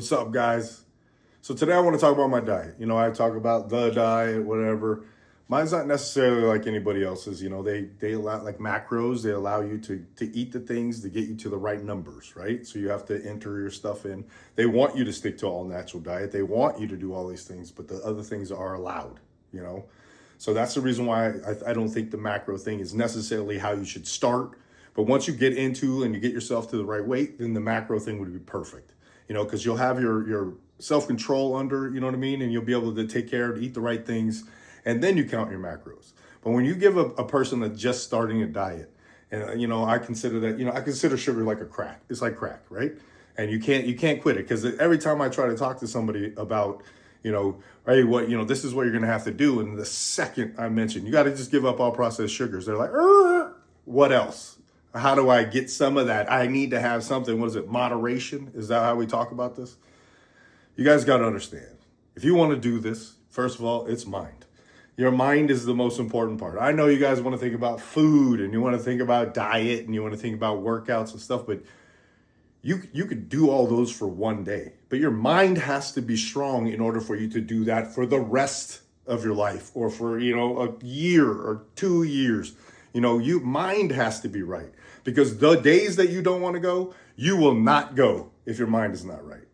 What's up, guys? So today I want to talk about my diet. I talk about the diet, whatever. Mine's not necessarily like anybody else's. They allow like macros. They allow you to eat the things to get you to the right numbers, right? So you have to enter your stuff in. They want you to stick to all natural diet. They want you to do all these things, but the other things are allowed. You know, so that's the reason why I don't think the macro thing is necessarily how you should start. But once you get into and you get yourself to the right weight, then the macro thing would be perfect. Because you'll have your self control under, you know what I mean, and you'll be able to take care of, eat the right things, and then you count your macros. But when you give a person that's just starting a diet, and I consider that, I consider sugar like a crack. It's like crack, right? And you can't quit it because every time I try to talk to somebody about hey, this is what you're gonna have to do. And the second I mention, you got to just give up all processed sugars, they're like, what else? How do I get some of that? I need to have something. What is it? Moderation? Is that how we talk about this? You guys got to understand. If you want to do this, first of all, it's mind. Your mind is the most important part. I know you guys want to think about food and you want to think about diet and you want to think about workouts and stuff, but you could do all those for one day. But your mind has to be strong in order for you to do that for the rest of your life or for, a year or 2 years. Your mind has to be right because the days that you don't want to go, you will not go if your mind is not right.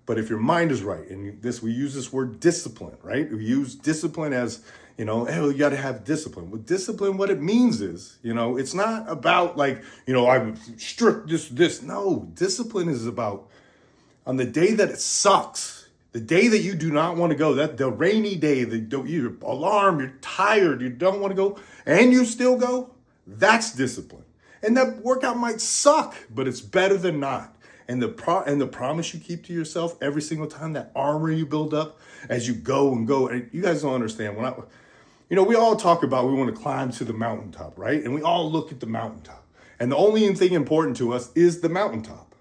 But if your mind is right, and we use this word discipline, right? We use discipline as, hey, you got to have discipline. With discipline, what it means is, it's not about like, I'm strict this. No, discipline is about on the day that it sucks, the day that you do not want to go, that the rainy day, your alarm, you're tired, you don't want to go, and you still go, that's discipline. And that workout might suck, but it's better than not. And the promise you keep to yourself every single time, that armor you build up as you go and go. And you guys don't understand we all talk about we want to climb to the mountaintop, right? And we all look at the mountaintop. And the only thing important to us is the mountaintop.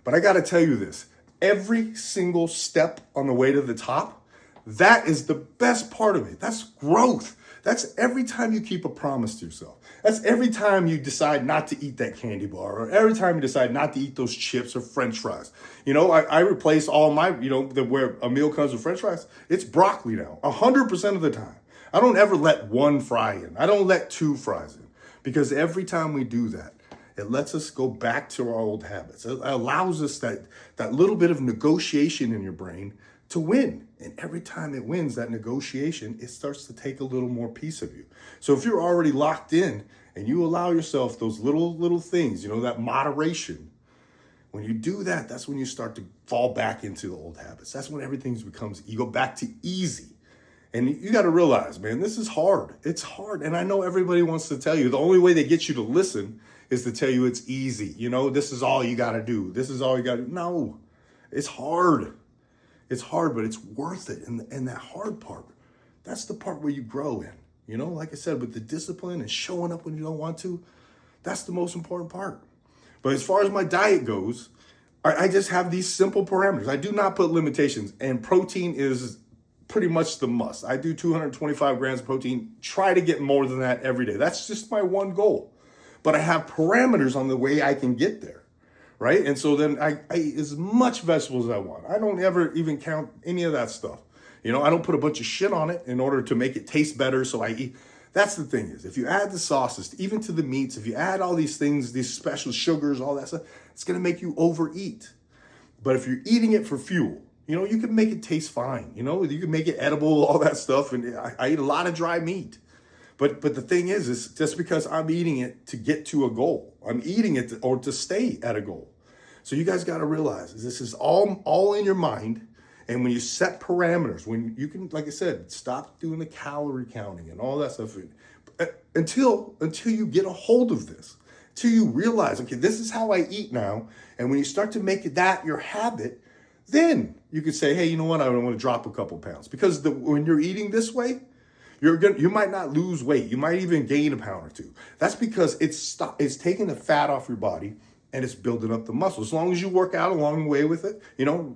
But I got to tell you this, every single step on the way to the top, that is the best part of it. That's growth. That's every time you keep a promise to yourself. That's every time you decide not to eat that candy bar or every time you decide not to eat those chips or French fries. I replace all my, where a meal comes with French fries, it's broccoli now, 100% of the time. I don't ever let one fry in. I don't let two fries in because every time we do that, it lets us go back to our old habits. It allows us that little bit of negotiation in your brain to win. And every time it wins that negotiation, it starts to take a little more piece of you. So if you're already locked in and you allow yourself those little things, that moderation, when you do that, that's when you start to fall back into the old habits. That's when everything becomes, you go back to easy. And you got to realize, man, this is hard. It's hard. And I know everybody wants to tell you the only way they get you to listen is to tell you it's easy. This is all you got to do. This is all you got to do. No, it's hard. It's hard, but it's worth it. And that hard part, that's the part where you grow in. Like I said, with the discipline and showing up when you don't want to, that's the most important part. But as far as my diet goes, I just have these simple parameters. I do not put limitations, and protein is pretty much the must. I do 225 grams of protein, try to get more than that every day. That's just my one goal. But I have parameters on the way I can get there, right? And so then I eat as much vegetables as I want. I don't ever even count any of that stuff. I don't put a bunch of shit on it in order to make it taste better. So I eat. That's the thing is, if you add the sauces, even to the meats, if you add all these things, these special sugars, all that stuff, it's going to make you overeat. But if you're eating it for fuel, you can make it taste fine. You can make it edible, all that stuff. And I eat a lot of dry meat. But the thing is just because I'm eating it to get to a goal, I'm eating it or to stay at a goal. So you guys got to realize this is all in your mind. And when you set parameters, when you can, like I said, stop doing the calorie counting and all that stuff until you get a hold of this, till you realize, okay, this is how I eat now. And when you start to make that your habit, then you could say, hey, you know what? I want to drop a couple pounds because when you're eating this way, you might not lose weight. You might even gain a pound or two. That's because it's taking the fat off your body and it's building up the muscle. As long as you work out along the way with it,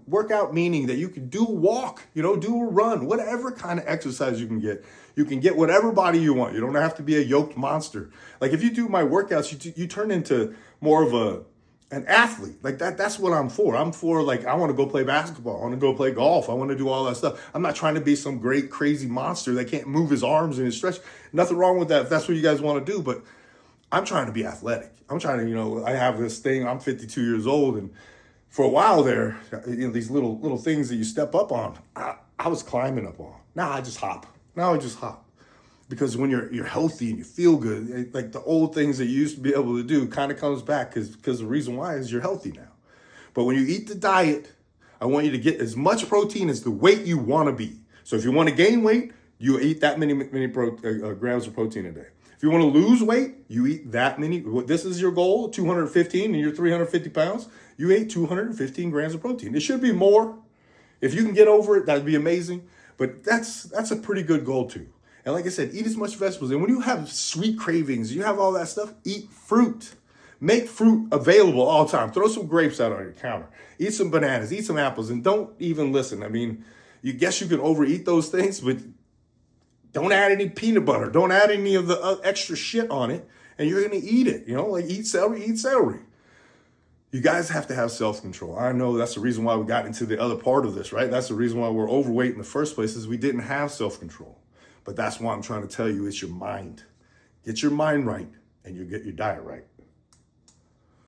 work out meaning that you can do a walk, do a run, whatever kind of exercise you can get. You can get whatever body you want. You don't have to be a yoked monster. Like if you do my workouts, you turn into more of an athlete. Like that's what I'm for. I'm for, like, I want to go play basketball. I want to go play golf. I want to do all that stuff. I'm not trying to be some great crazy monster that can't move his arms and his stretch. Nothing wrong with that if that's what you guys want to do, but I'm trying to be athletic. I'm trying to, I have this thing. I'm 52 years old, and for a while there, these little things that you step up on, I was climbing up on. Now I just hop. Because when you're healthy and you feel good, like the old things that you used to be able to do kind of comes back, because the reason why is you're healthy now. But when you eat the diet, I want you to get as much protein as the weight you want to be. So if you want to gain weight, you eat that many grams of protein a day. If you want to lose weight, you eat that many. This is your goal, 215, and you're 350 pounds. You ate 215 grams of protein. It should be more. If you can get over it, that'd be amazing. But that's a pretty good goal too. And like I said, eat as much vegetables. And when you have sweet cravings, you have all that stuff, eat fruit. Make fruit available all the time. Throw some grapes out on your counter. Eat some bananas, eat some apples, and don't even listen. I mean, you guess you can overeat those things, but don't add any peanut butter. Don't add any of the extra shit on it, and you're going to eat it. Like eat celery, eat celery. You guys have to have self-control. I know that's the reason why we got into the other part of this, right? That's the reason why we're overweight in the first place, is we didn't have self-control. But that's why I'm trying to tell you, it's your mind. Get your mind right, and you get your diet right.